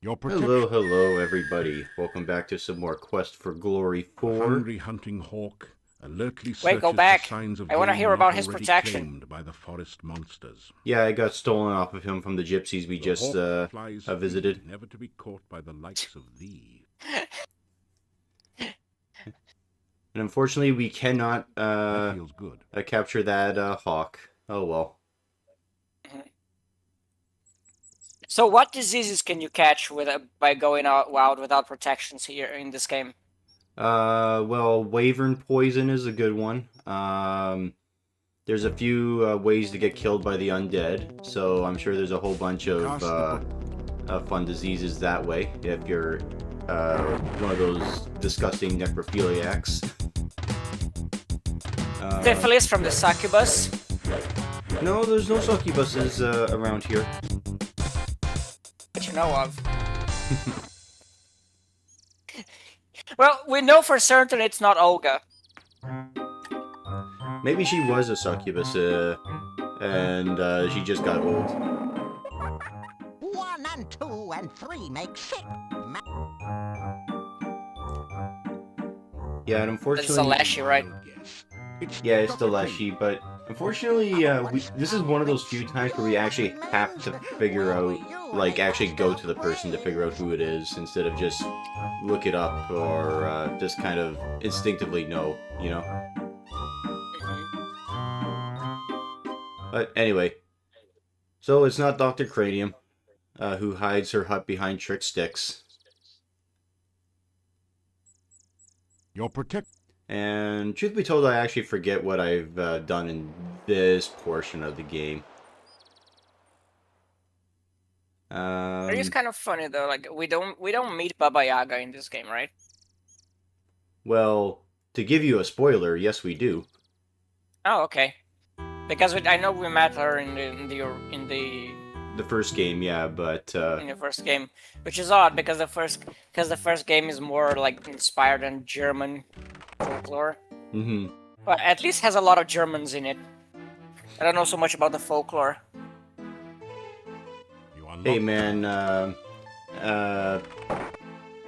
Hello, everybody. Welcome back to some more Quest for Glory 4. Hungry hunting hawk alertly Wait, go searches back. for signs of I want to game hear not about his already protection. claimed by the forest monsters. Yeah, I got stolen off of him from the gypsies we The just hawk flies free, visited. never to be caught by the likes of thee. And unfortunately, we cannot That feels good. capture that hawk. Oh well. So what diseases can you catch with by going out wild without protections here in this game? Well, wyvern poison is a good one. There's a few ways to get killed by the undead, so I'm sure there's a whole bunch of fun diseases that way if you're one of those disgusting necrophiliacs. Syphilis from the succubus. No, there's no succubuses around here. That you know of. Well, we know for certain it's not Olga. Maybe she was a succubus, and she just got old. 1 and 2 and 3 make 6. Yeah, and unfortunately... It's a Lashy, right? Yeah, it's the Leshy, but unfortunately, this is one of those few times where we actually have to figure out, like, actually go to the person to figure out who it is, instead of just look it up or just kind of instinctively know, you know? But anyway, so it's not Dr. Cranium, who hides her hut behind trick sticks. Your protect. And truth be told, I actually forget what I've done in this portion of the game. It is kind of funny though. Like we don't meet Baba Yaga in this game, right? Well, to give you a spoiler, yes, we do. Oh, okay. Because I know we met her in The first game, yeah, but the first game, which is odd because the first game is more like inspired in German folklore. But at least has a lot of Germans in it. I don't know so much about the folklore. Hey man,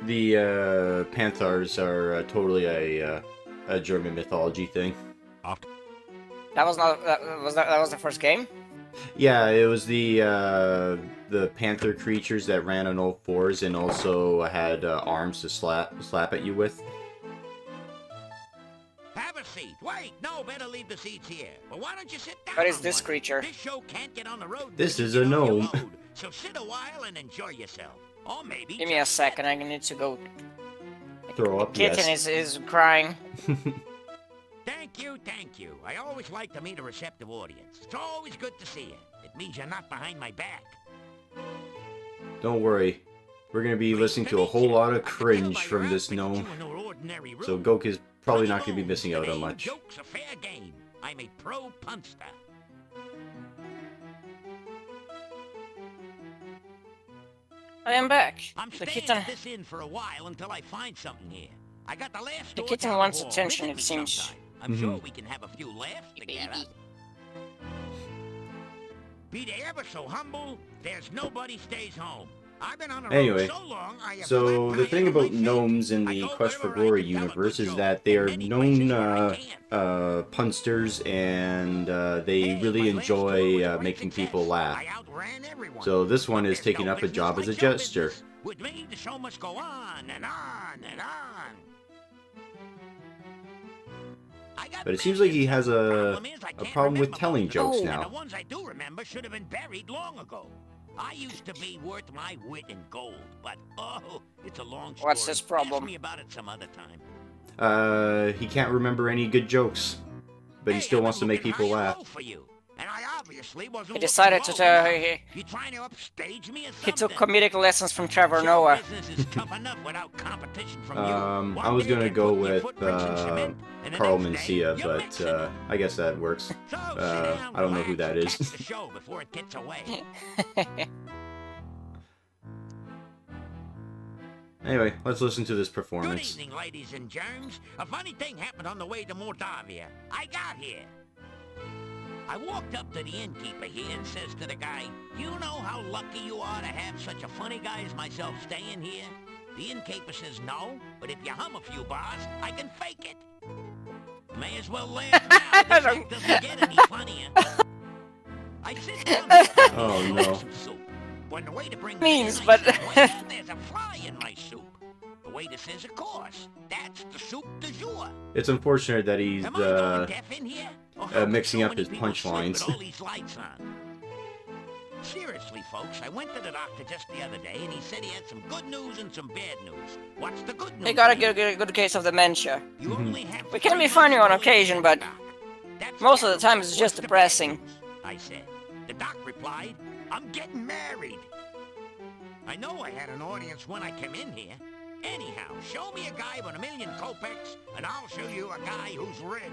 the Panthers are totally a German mythology thing. That was not that was the first game. Yeah, it was the panther creatures that ran on all fours and also had arms to slap at you with. Have a seat. Wait, no, better leave the seats here. Well, why don't you sit down? What is on this one? creature? This show can't get on the road. This till is you a get off your gnome. load. So sit a while and enjoy yourself. Or maybe Give me a second. I need to go. Throw up, Kitten yes. is crying. Thank you. I always like to meet a receptive audience. It's always good to see you. It means you're not behind my back. Don't worry, we're gonna be listening to a whole lot of cringe from this gnome, so Gok is probably not gonna be missing out on much. Joke's a fair game. I'm a pro punster. I am back. I'm The staying kitten. at this inn for a while until I find something here. I got the last The door kitten down wants hall. attention, Visit it me seems. sometime. I'm sure we can have a few laughs together. Baby. Be they ever so humble, there's nobody stays home. I've been on the Anyway, road so long, I have so flat the thing tires on about my feet. gnomes in I the go Quest for wherever I Glory can tell a universe good is joke, that they are and many places known where I can't. punsters, and they Hey, really my last tour was enjoy a great making success. people laugh. I outran everyone. So this one But is there's taking no up a business job like as a show jester. business. With me, the show must go on and on and on. I got But it seems like he has Problem is, I a can't problem with remember telling most of jokes them. now. And the ones I do remember should have been buried long ago. I used to be worth my wit in gold, but oh, it's a long story. What's his problem? Ask me about it some other time. He can't remember any good jokes, but he still wants to make people laugh. For you. And I obviously wasn't He decided to You trying to upstage me or he took something? comedic lessons from Trevor Show Noah. business is tough enough without competition from you. I was gonna go with Carl Mencia, Mencia, but I guess that works. I don't know who that is. The show before it gets away. Anyway, let's listen to this Good performance. evening, ladies and germs. A funny thing happened on the way to Moldavia. I got here. I walked up to the innkeeper here and says to the guy, you know how lucky you are to have such a funny guy as myself staying here? The innkeeper says no, but if you hum a few bars, I can fake it. May as well laugh now. This act doesn't get any funnier. I sit down Oh, no. some soup. When the waiter brings Means, me a but- nice waiter, there's a fly in my soup. The waiter says, of course, that's the soup du jour. It's unfortunate that he's Am I going deaf in here? Or how mixing so up many his people sleep punchlines. with all these lights on? Seriously, folks, I went to the doctor just the other day, and he said he had some good news and some bad news. What's the good news? He got a Ian? good case of dementia. You only have We can 3 be funny on months to occasion, wait, but Doc. That's most of the terrible. time it's just What's the bad depressing. news? I said. The doc replied, I'm getting married. I know I had an audience when I came in here. Anyhow, show me a guy with 1,000,000 kopecks, and I'll show you a guy who's rich.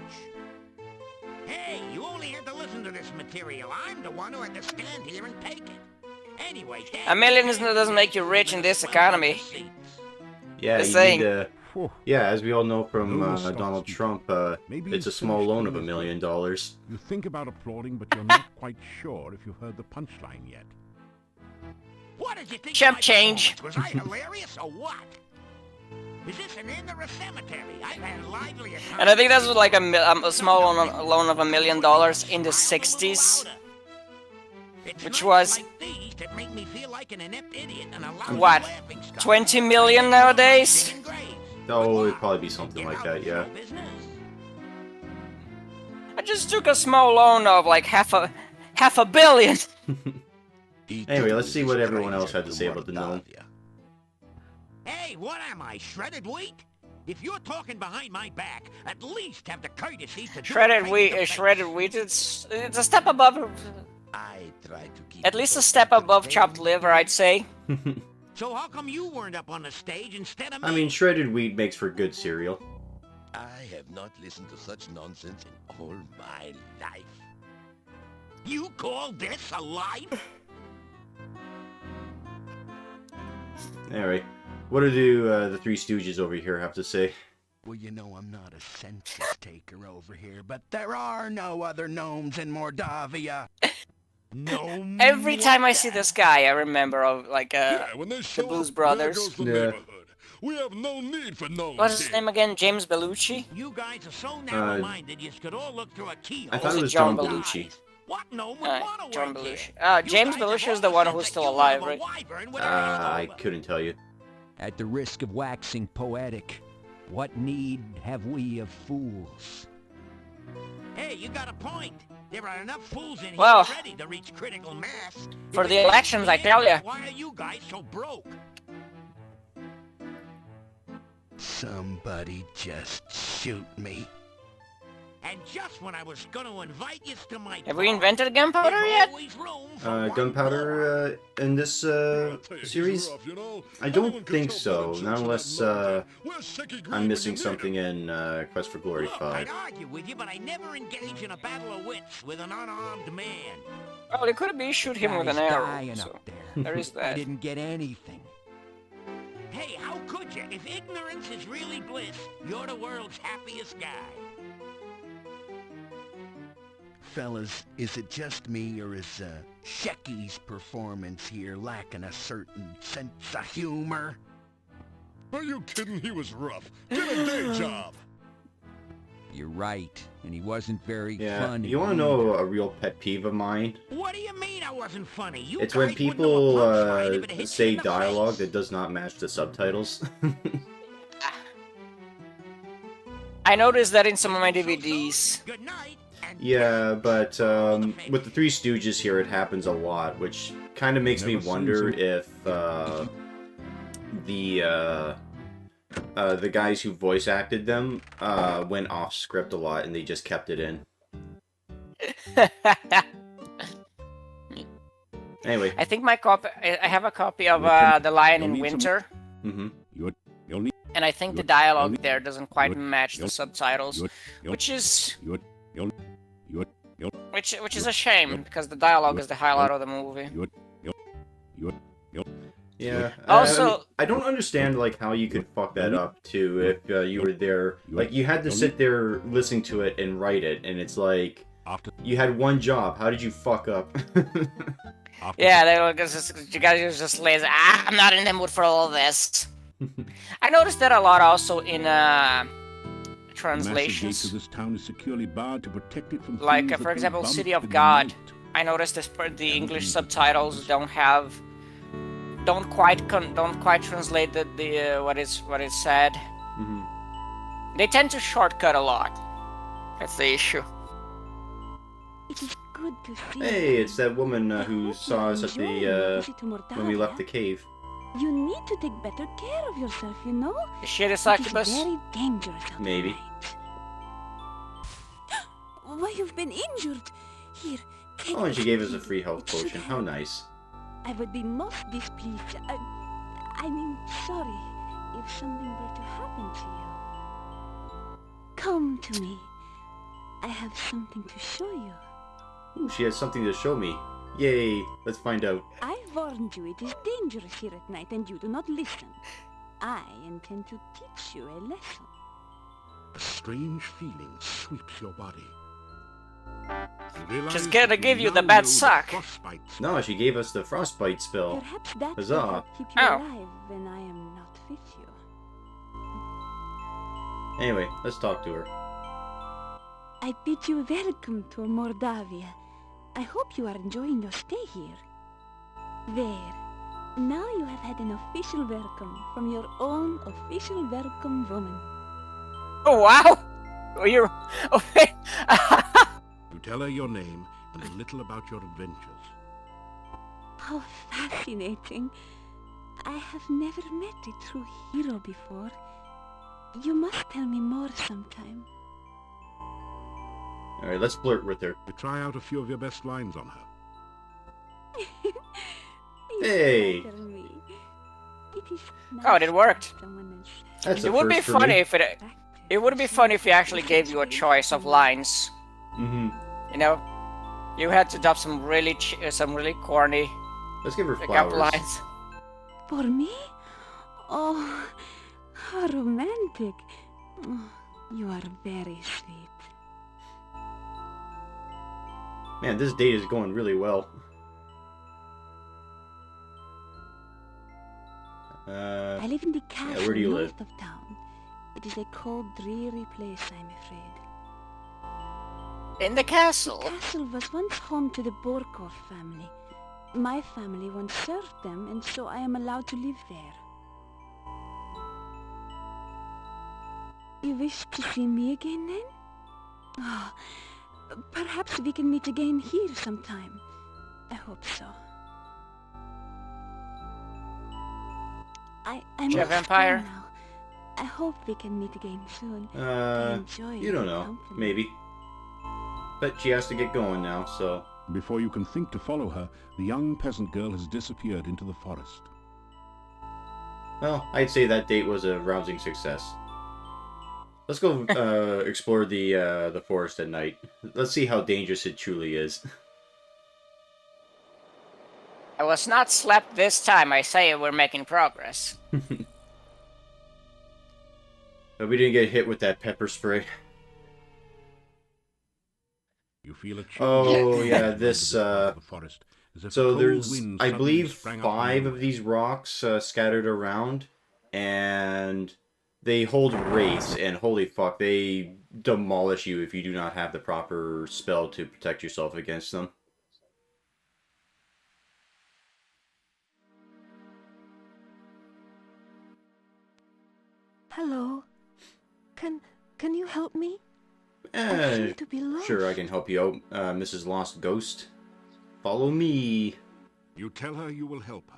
Hey, you only had to listen to this material. I'm the one who had to stand here and take it. Anyway, $1 million doesn't make you rich in this economy. Yeah, Just you saying. need to... Whew. Yeah, as we all know from No stop Donald speaking. Trump, Maybe it's a he's small finished loan of doing $1 his million. You think about applauding, but you're not quite sure if you've heard the punchline yet. What did you think? Chump of my change. performance? Was I hilarious or what? Is this an inn or a cemetery? I've had livelier times. And I think that's like a small loan of $1 million in the 60s. It's which nights was- like these that make me feel like an inept idiot and a lousy What, laughingstock. 20 million nowadays? Digging graves. Oh, it'd Wow. probably be something Get like out that, of yeah. show business. I just took a small loan of like half a billion. Anyway, let's see what everyone else had to say about the gnome. Hey, what am I, shredded wheat? If you're talking behind my back, at least have the courtesy to do Shredded it wheat, face to face. shredded wheat. It's a step above, I try to keep at least a it step above very chopped liver, I'd say. So how come you weren't up on the stage instead of me? I mean, shredded wheat makes for good cereal. I have not listened to such nonsense in all my life. You call this a life? Anyway, what do the Three Stooges over here have to say? Well, you know I'm not a census taker over here, but there are no other gnomes in Mordavia. No. Every time I see this guy, I remember of like when they show Blues up, Brothers. there goes the Yeah. neighborhood. We have no need for gnomes what's his here. name again? James Belushi. You guys are so narrow-minded, you could all look through a keyhole. I thought it was John John Belushi. Belushi. What gnome would Uh, want to John work Belushi. here? James You guys Belushi have is the all one sense who's that still you alive, love a right? wyvern with a hangover. I couldn't tell you. At the risk of waxing poetic, what need have we of fools? Hey, you got a point. There are enough fools in here Well, already to reach critical mass. for If the it ain't elections, I fair, tell ya. Why are you guys so broke? Somebody just shoot me. And just when I was going to invite you to my Have we party, invented gunpowder there's yet? always room for one Gunpowder in this I'll tell you, he's series? rough, you know? I don't Anyone can think tell by so, the jokes not of unless that gnome. Where's Sicky Green I'm when missing you need something him? in Quest for Glory Look, 5. I'd argue with you, but I never engage in a battle of wits with an unarmed man. Well, it could be shoot him with an Guy's arrow. dying So up there. there is I that. didn't get anything. Hey, how could you? If ignorance is really bliss, you're the world's happiest guy. Fellas, is it just me, or is Shecky's performance here lacking a certain sense of humor? Are you kidding? He was rough. Get a day job. You're right, and he wasn't very Yeah, funny. you want to know a real pet peeve of mine? What do you mean I wasn't funny? You It's guys when wouldn't know a people punchline if it hit you say in the dialogue face. that does not match the subtitles. I noticed that in some of my DVDs. Good night. And Yeah, but with the Three Stooges here, it happens a lot, which kind of makes me Never seen wonder some- if the guys who voice acted them went off script a lot and they just kept it in. Anyway, I think my copy. I have a copy of You'll The Lion you'll in need some- Winter, hmm You'll need... and I think the you'll- dialogue you'll- there doesn't quite you'll- match the you'll- subtitles, you'll- which is You'll... which is a shame because the dialogue is the highlight of the movie. yeah. Also- I don't understand like how you could fuck that up too if you were there. Like you had to sit there listening to it and write it, and it's like After, You had one job. How did you fuck up? after Yeah, they were just, you guys were just lazy. Ah, I'm not in the mood for all this. I noticed that a lot also in the massive gate translations. to this town is securely barred to protect it from Like, thieves for that will example, bump City of in the God. night. I noticed this the English subtitles don't quite translate the what is said. Mhm. They tend to shortcut a lot. That's the issue. It is good to see Hey, you. it's that woman I who hope saw you us at enjoy the your visit to when we left Mordavia. the cave. You need to take better care of yourself, you know? Is she the It is succubus? very dangerous out Maybe. at night. Why, you've been injured. Here, take Oh, and she this gave us a tea. free health It should potion. How help. nice. I would be most displeased. I mean, sorry if something were to happen to you. Come to me. I have something to show you. Ooh, she has something to show me. Yay! Let's find out. I warned you it is dangerous here at night and you do not listen. I intend to teach you a lesson. A strange feeling sweeps your body. You realize She's gonna that give you now the bad know suck. frostbite No, she gave us the frostbite spell. Perhaps that Huzzah. will help keep you Oh. alive when I am not with you. Anyway, let's talk to her. I bid you welcome to Mordavia. I hope you are enjoying your stay here. There. Now you have had an official welcome from your own official welcome woman. Oh wow! Oh, you're. Oh, wait. You tell her your name and a little about your adventures. How fascinating. I have never met a true hero before. You must tell me more sometime. Alright, let's flirt with her. You try out a few of your best lines on her. Please Hey. flatter me. It is Oh, it nice worked. to have someone else That's It a would be first for funny me. if it would be funny if he actually gave you a choice of lines. Mm-hmm. You know, you had to drop some really corny Let's give her pickup flowers. lines. For me? Oh, how romantic. Oh, you are very sweet. Man, this date is going really well. I live in the castle where do you north live? of town. It is a cold, dreary place, I'm afraid. In the castle. The castle was once home to the Borkov family. My family once served them, and so I am allowed to live there. You wish to see me again, then? Oh, perhaps we can meet again here sometime. I hope so. I'm Is she a vampire? now. I hope we can meet again soon. I enjoy You don't your know. company. Maybe. But she has to get going now, so... Before you can think to follow her, the young peasant girl has disappeared into the forest. Well, I'd say that date was a rousing success. Let's go explore the forest at night. Let's see how dangerous it truly is. I was not slapped this time. I say we're making progress. But we didn't get hit with that pepper spray. You feel a chill Oh, breeze yeah, around this, the part of the forest, as if a So cold there's, wind I suddenly believe, sprang up 5 from of these rocks scattered around, and they hold wraiths, and holy fuck, they demolish you if you do not have the proper spell to protect yourself against them. Hello. Can you help me? I seem to be lost. Sure, I can help you out, Mrs. Lost Ghost. Follow me. You tell her you will help her.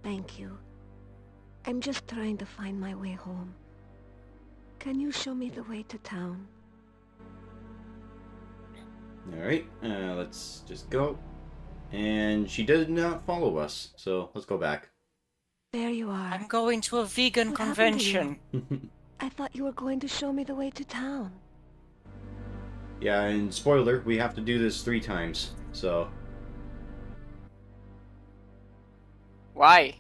Thank you. I'm just trying to find my way home. Can you show me the way to town? Alright, let's just go. And she did not follow us, so let's go back. There you are. I'm going to a vegan What happened to you? convention. I thought you were going to show me the way to town. Yeah, and spoiler, we have to do this 3 times, so... Why?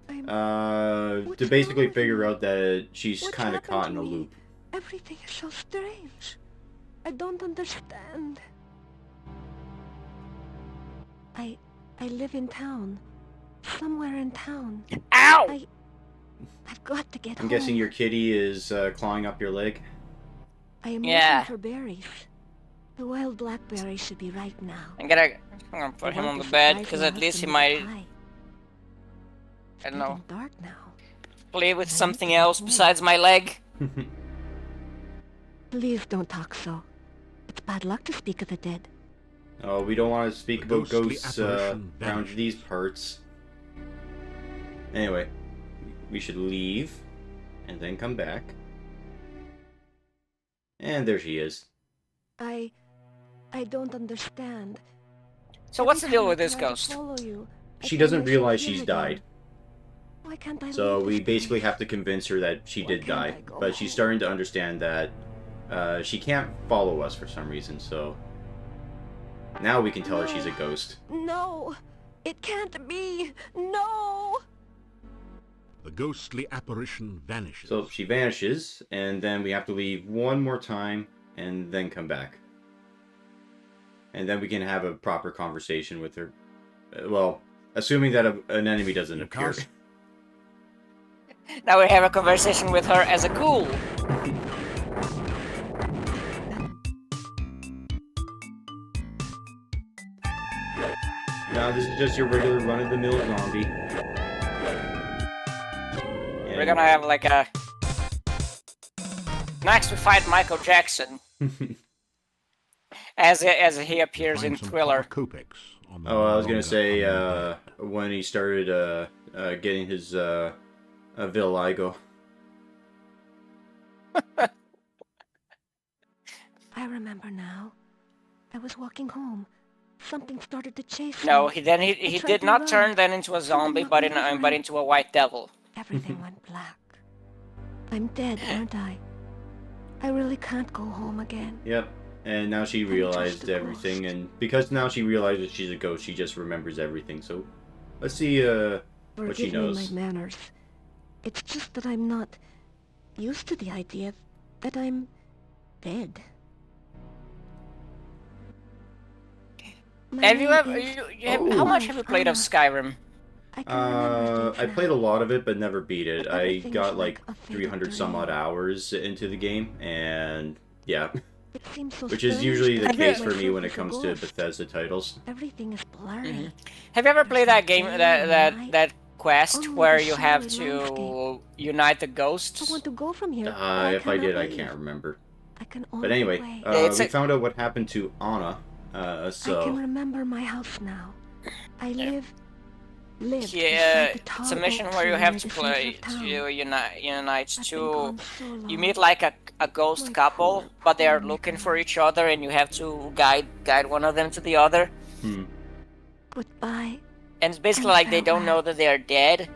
to What's basically wrong with figure you? out that she's What kind of happened caught to in a me? loop. Everything is so strange. I don't understand. I live in town. Somewhere in town. Ow! I've got to get I'm home. guessing your kitty is clawing up your leg. I am Yeah. looking for berries. The wild blackberry should be right now. I'm gonna put him on the bed, because at least he might, I don't know, Dark now. play with something else besides my leg. Please don't talk so. It's bad luck to speak of the dead. Oh, we don't want to speak The about ghostly ghosts apparition around vanishes. these parts. Anyway, we should leave and then come back. And there she is. I don't understand. So what's the Every deal time with I this try to ghost? follow you, I She find doesn't I should realize hear she's again. died. Why can't I So leave we this basically place? have to convince her that she Why did can't die. I go But she's home? starting to understand that she can't follow us for some reason, so... Now we can tell her she's a ghost. No! It can't be! No! The ghostly apparition vanishes. So she vanishes, and then we have to leave one more time, and then come back. And then we can have a proper conversation with her. Well, assuming that an enemy doesn't You appear. cast- Now we have a conversation with her as a ghoul. Now this is just your regular run-of-the-mill zombie. We're gonna have like a... Next we fight Michael Jackson. As he appears in Find some Thriller. copper kopecks on the Oh, I was gonna longer say, unknown bed. when he started, getting his, vitiligo. I remember now. I was walking home. Something started to chase No, me. he I tried did to not run. turn then into a zombie, but into a white devil. Everything went black. I'm dead, aren't I? I really can't go home again. Yep. And now she just realized a everything, ghost. and because now she realizes she's a ghost, she just remembers everything. So, let's see, what she Forgive me knows. my manners. It's just that I'm not used to the idea that I'm dead. My Have you name ever... is- how much have you played of Anna. Skyrim? I can remember I things played a now. lot of it, but never beat it. But I everything is got like like a faded 300 some odd dream. hours into the game, and yeah. It seems so Which is strange usually the that case I for me when it myself comes is a to ghost. Bethesda titles. Everything is blurry. Have you ever played that game, Day that and night. that quest Only where the you have shadowy to unite the I ghosts? want to go from here. but If I did, cannot I leave. can't remember. I can only But anyway, wait. It's we a- found out what happened to Anna, I can so... remember my house now. I lived beside Yeah, the tall it's a mission oak where you tree have near to the center play of town. to unite I've been two. gone so You long. meet like a ghost My couple, poor but they are poor looking Nicholas. for each other, and you have to guide one of them to the other. Goodbye. And it's basically And like they don't farewell. know that they are dead,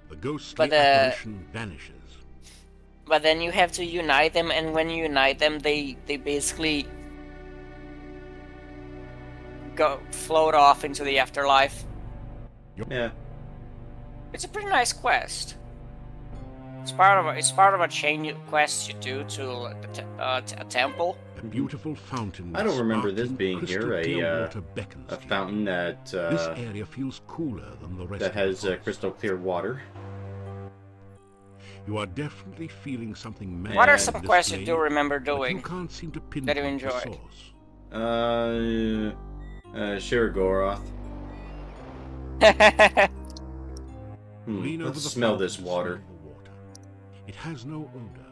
The ghostly but, apparition vanishes. but then you have to unite them, and when you unite them, they basically float off into the afterlife. Yeah. It's a pretty nice quest. It's part of a chain quest you do to a temple. A beautiful fountain. I don't remember this sparkling being here, crystal clear a water beckons A to you. fountain that, This area feels cooler than the rest that of the has forest. crystal clear water. You are definitely feeling something magical. What are And some in this quests you glade, do remember but you doing? can't seem to that pinpoint you the enjoyed? source. Shirogoroth. Lean over Let's the smell fountain this and water. smell the water. It has no odor,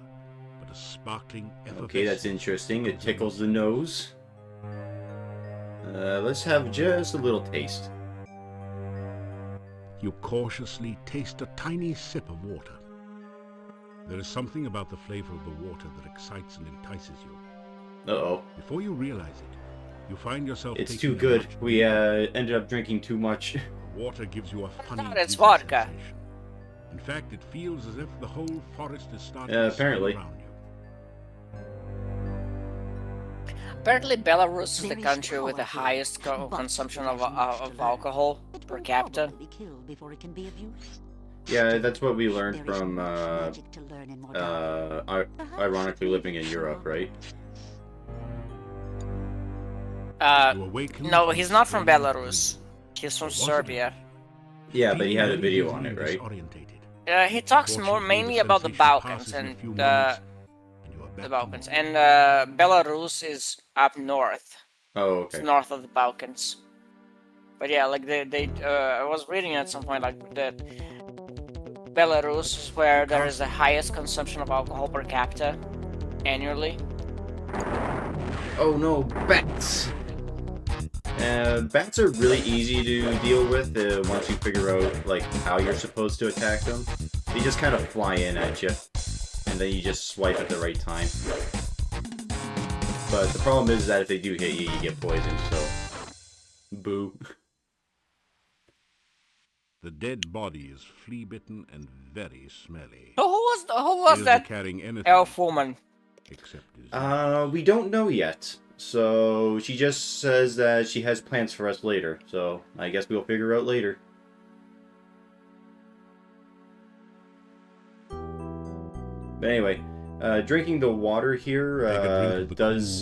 but a sparkling Okay, that's effervescence interesting. It comes tickles the from nose. Let's have just a little taste. You cautiously taste a tiny sip of water. There is something about the flavor of the water that excites and entices you. Uh-oh. Before you realize it, you find yourself It's taking too a good. much We deeper ended up drinking too much. Water gives you a funny thought it's dizzy vodka. sensation. In fact, it feels as if the whole forest is starting Yeah, to spin apparently. around you. Apparently, Belarus is the Very country with the powerful, highest but consumption it of, has much to of learn. alcohol It per will capita. probably be killed before it can be of use. Yeah, that's what we learned There is from, much magic to learn in Moldavia. ironically living in Europe, right? You awaken No, from he's a not from strange Belarus. He's from Or was it? Serbia. Yeah, but he had a Feeling video uneasy on it, and right? disorientated. He talks more Fortunately, mainly the about the sensation Balkans passes in a and few moments, and you are back the to Balkans, normal. and Belarus is up north. Oh, It's okay. north of the Balkans. But yeah, like I was reading at some point like that Belarus is where there is the highest consumption of alcohol per capita annually. Oh no, bats! Bats are really easy to deal with once you figure out like how you're supposed to attack them. They just kind of fly in at you, and then you just swipe at the right time. But the problem is that if they do hit you, you get poisoned, so... Boo. The dead body is flea-bitten and very smelly. Who was Is that carrying anything elf woman? except his We don't know yet. So, she just says that she has plans for us later. So, I guess we'll figure out later. But anyway, drinking the water here does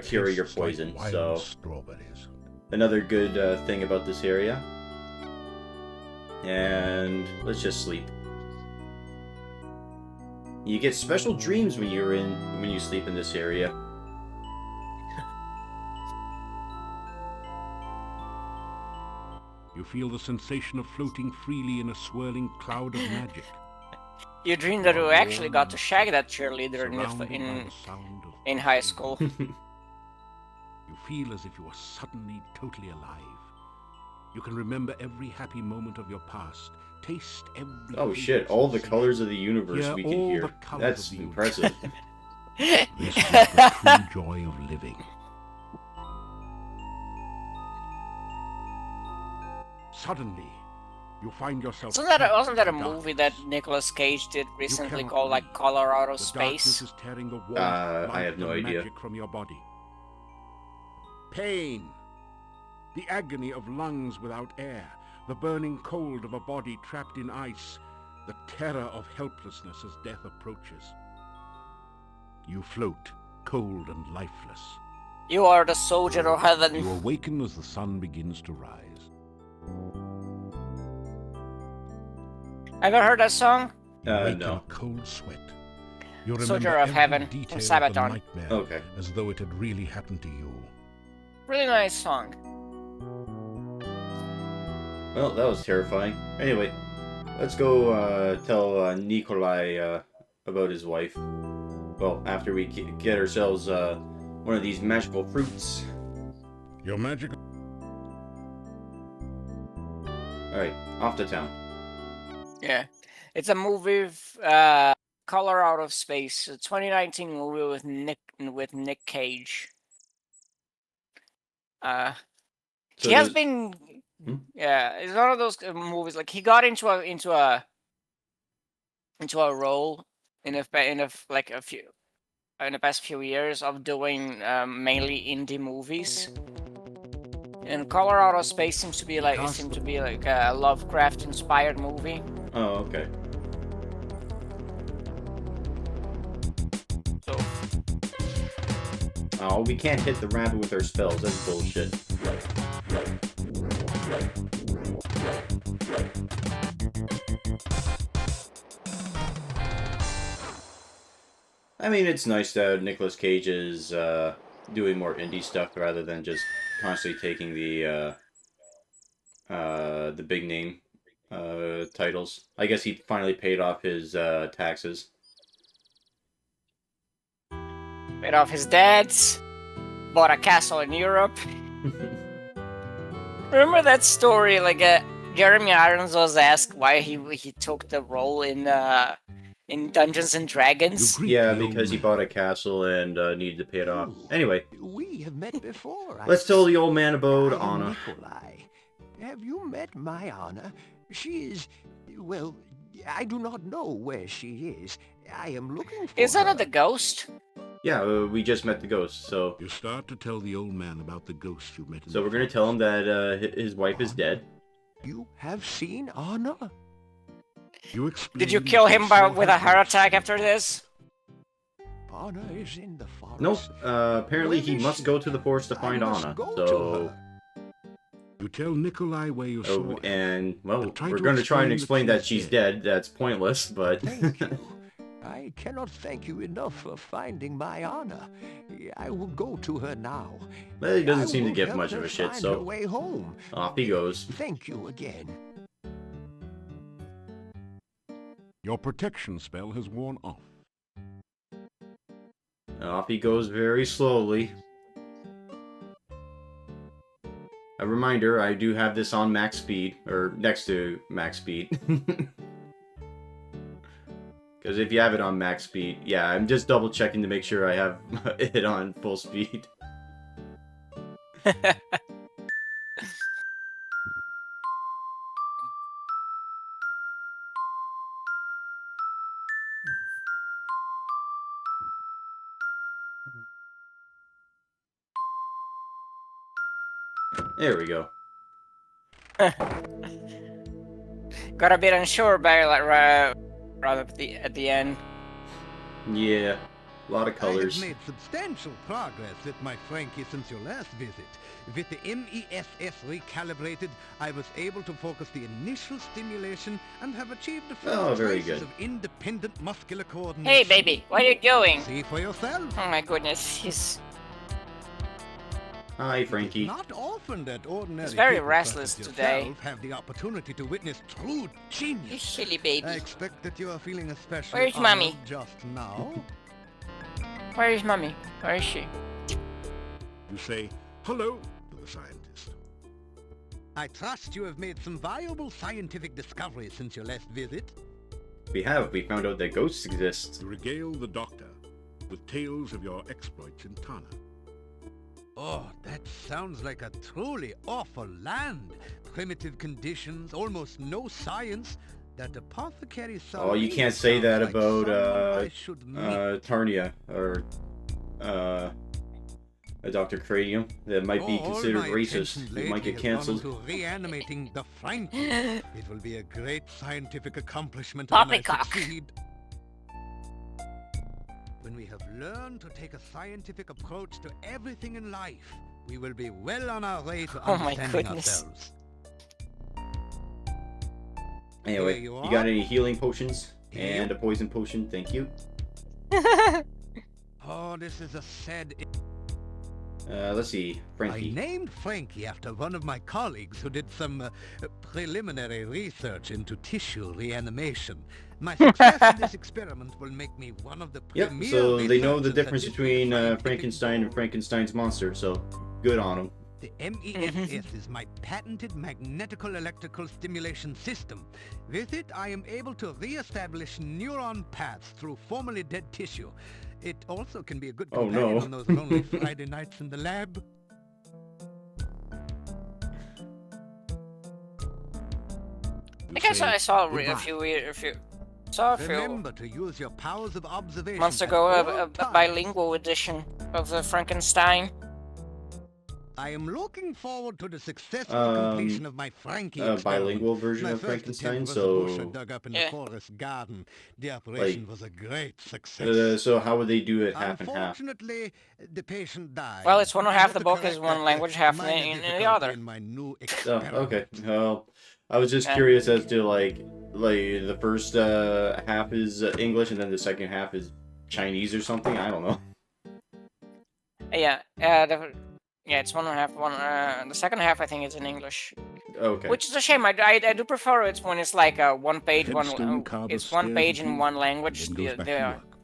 cure your poison. Like So, strawberries. another good thing about this area. And let's just sleep. You get special dreams when you sleep in this area. You feel the sensation of floating freely in a swirling cloud of magic. You dreamed that you actually got to shag that cheerleader Surrounded by in the sound of in high school. You feel as if you are suddenly totally alive. You can remember every happy moment of your past, taste every... Oh favorite shit, all the sensation, colors of the universe hear we can all hear. the colours That's of the impressive. This is the true joy of living. Suddenly, you find yourself... Wasn't that a trapped in movie that darkness. Nicolas Cage did recently cannot called like leave. Color Out of The darkness Space? is tearing the warmth, I have life, no and idea. magic from your body. Pain. The agony of lungs without air. The burning cold of a body trapped in ice. The terror of helplessness as death approaches. You float, cold and lifeless. You are the soldier of heaven. You awaken as the sun begins to rise. Ever heard that song? You wake in no. a cold sweat. You remember Soldier of every Heaven from detail of the SamMcKdamn. nightmare, Okay. as though it had really happened to you. Really nice song. Well, that was terrifying. Anyway, let's go tell Nikolai about his wife. Well, after we get ourselves one of these magical fruits. Your magical... Alright, off to town. Yeah, it's a movie, Color Out of Space, a 2019 movie with Nick Cage. So He has does- been, Hmm? yeah, it's one of those movies. Like he got into a role in the past few years of doing mainly indie movies. And Color Out of Space seems to be like a Lovecraft-inspired movie. Oh, okay. So Oh, we can't hit the rabbit with our spells. That's bullshit. I mean, it's nice that Nicolas Cage is doing more indie stuff rather than just constantly taking the big name titles. I guess he finally paid off his taxes. paid off his debts, bought a castle in Europe. Remember that story? Like Jeremy Irons was asked why he took the role in Dungeons and Dragons. Yeah, because he bought a castle and needed to pay it off. Anyway, We have met before. let's tell the old man about I am Anna. Nikolai. Have you met my Anna? She is, well, I do not know where she is. I am looking for Is her. that the ghost? Yeah, we just met the ghost, so... You start to tell the old man about the ghost you met in So the we're gonna tell him that his wife is dead. You have seen Anna? You explain Did you kill him so with a heart helpless. attack after this? Anna is in the forest. Nope. Apparently he must go to the forest to find Anna. So. You tell Nikolai where you saw her. And well, Try we're to going to try and explain explain that that she's she's dead. That's pointless, but. Thank you. I cannot thank you enough for finding my Anna. I will go to her now. Well, he doesn't I seem to will give help much of her a shit, find so her way home. off he goes. Thank you again. Your protection spell has worn off. Off he goes very slowly. A reminder, I do have this on max speed, or next to max speed. Because if you have it on max speed, yeah, I'm just double checking to make sure I have it on full speed. There we go. Got a bit unsure by like right at the end. Yeah, a lot of I colors. have made substantial progress with my Frankie since your last visit. With the MESS recalibrated, I was able to focus the initial stimulation and have achieved a Oh, first very traces good. of independent muscular coordination. Hey, baby, what are you doing? See for yourself. Oh my goodness, he's Hi, It Frankie. is not often that ordinary He's very people restless such as today. yourself have the opportunity to witness true genius. you silly baby. I expect that you are feeling especially Where's honored Mommy? just now. Where is mommy? Where is she? You say hello to the scientist. I trust you have made some valuable scientific discoveries since your last visit. We found out that ghosts exist. You regale the doctor with tales of your exploits in Tana. Oh, that sounds like a truly awful land. Primitive conditions, almost no science. That apothecary Oh, you can't say that sounds like about, someone I should meet. Tarnia, or, Dr. Cranium. That might be All considered my racist. attention You might lately get has gone cancelled. into reanimating the Frankie. It will be a great scientific accomplishment when I Poppycock. succeed. When we have learned to take a scientific approach to everything in life, we will be well on our way to Oh my understanding goodness. ourselves. Anyway, There you you are. got any healing potions? Here. And a poison potion, thank you. Oh, this is a sad... Let's see, I Frankie. named Frankie after one of my colleagues who did some preliminary research into tissue reanimation. My success in this experiment will make me one of the Yep, premier so they know the researchers difference at this between scientific Frankenstein and body. Frankenstein's monster, so good on them. The MESS is my patented magnetical electrical stimulation system. With it, I am able to re-establish neuron paths through formerly dead tissue. It also can be a good Oh, companion no. on those lonely Friday nights in the lab. I think I saw a few Remember to use your powers of observation months at ago all a times. bilingual edition of the Frankenstein. I am looking forward to the successful completion of my Frankie A experiment. bilingual version My of first Frankenstein, attempt was a bush I so... dug up in Yeah. the forest garden. The operation was a great success. So how would they do it half and half? Unfortunately, the patient died. Well, it's one I half had the to book correct is one that, language, half minor in the difficulty other. in my new Oh, experiment. okay. Well, I was just Yeah. curious as to, like the first half is English and then the second half is Chinese or something? I don't know. Yeah, it's one and a half. The second half I think is in English, Okay. which is a shame. I do prefer it when it's like one page, Headstone carver it's one stares page at in you, one language, then goes back to work.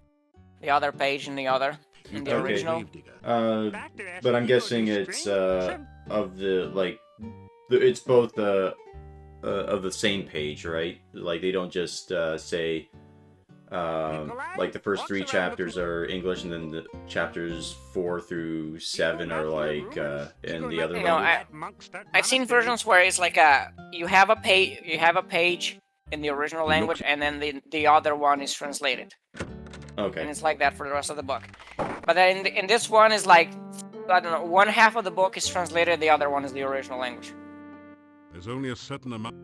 the other page in the other, in the Okay. original. Gravedigger. But I'm guessing it's of the it's both of the same page, right? Like they don't just say like the first 3 chapters are English and then the chapters 4 through 7 are like in the other You know, language. I've seen versions where it's like you have a page in the original language, and then the other one is translated, and Okay. it's like that for the rest of the book. But then in this one is like, I don't know, one half of the book is translated, the other one is the original language. There's only a certain amount.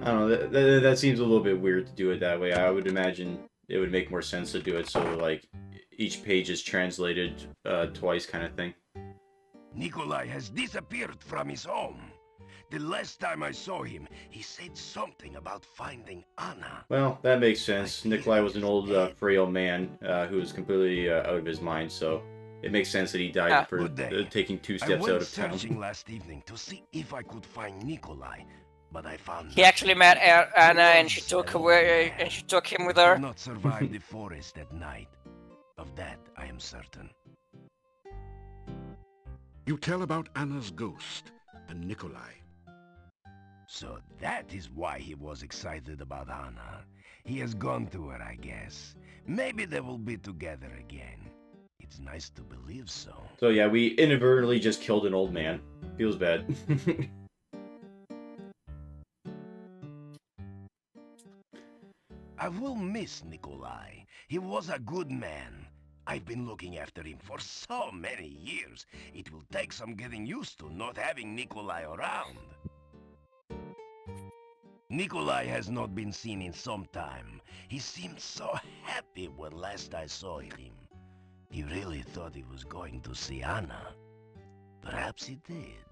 I don't know. That seems a little bit weird to do it that way. I would imagine it would make more sense to do it so like each page is translated twice, kind of thing. Nikolai has disappeared from his home. The last time I saw him, he said something about finding Anna. Well, that makes sense. Nikolai was an old, frail man who was completely out of his mind, so it makes sense that he died for taking 2 steps out of town. I went searching last evening to see if I could find Nikolai, but I found He actually met Anna, and she took him with her. I could not survive the forest at night. Of that, I am certain. You tell about Anna's ghost and Nikolai. So that is why he was excited about Anna. He has gone to her, I guess. Maybe they will be together again. It's nice to believe so. So yeah, we inadvertently just killed an old man. Feels bad. I will miss Nikolai. He was a good man. I've been looking after him for so many years. It will take some getting used to not having Nikolai around. Nikolai has not been seen in some time. He seemed so happy when last I saw him. He really thought he was going to see Anna. Perhaps he did.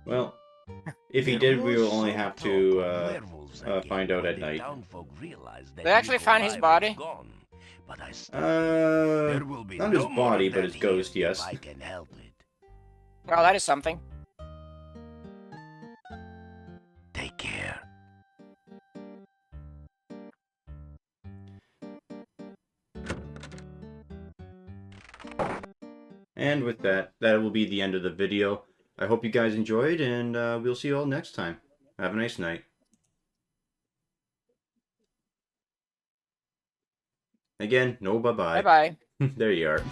Well, if he did, we will only have to find out at night. They actually found his body? But not his body, but his ghost, yes. I can help it. Well, that is something. Take care. And with that, that will be the end of the video. I hope you guys enjoyed, and we'll see you all next time. Have a nice night. Again, no bye-bye. Bye-bye. There you are.